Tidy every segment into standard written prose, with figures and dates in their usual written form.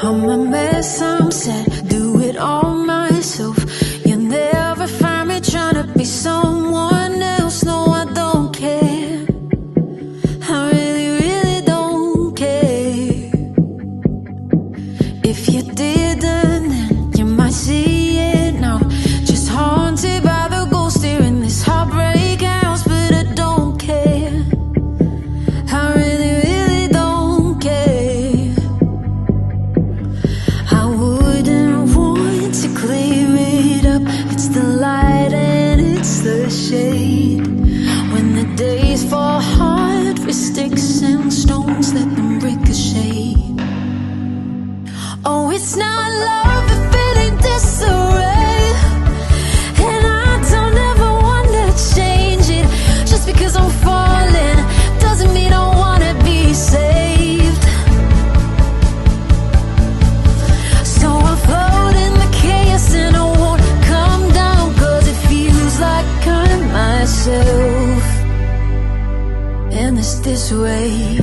I'm a mess, I'm sad, do it all myself. You'll never find me trying to be someone else. No, I don't care. I really, really don't care. If you didn't, then you might see it now. Just haunted by the ghost here in this heartbreak house. But I don't care. I really, really don't care. I wouldn't want to clear it up. It's the light and it's the shade. When the days fall hard for sticks and stones, let them ricochet. Oh, it's not love if it ain't disarray. And I don't ever wanna change it. Just because I'm falling doesn't mean I wanna be saved. So I float in the chaos and I won't come down, 'cause it feels like I'm myself. And it's this way.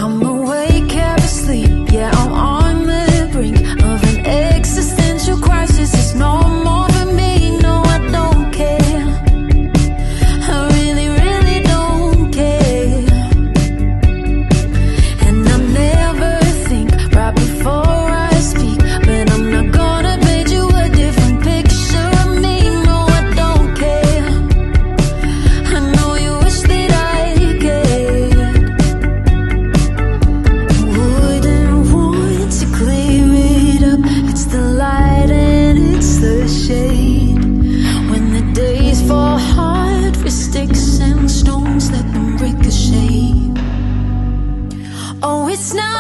I'm awake, half asleep, yeah, I'm on the brink of an existential crisis. It's no more for me, no, I don't care. I really, really don't care. And I never think right before I speak, but I'm not gonna paint you a different picture of me. No, I don't care. I know you wish that I cared. Wouldn't want to clear it up. It's the light and it's the shade. When the days fall hard for sticks and stones, let them ricochet. Oh, it's not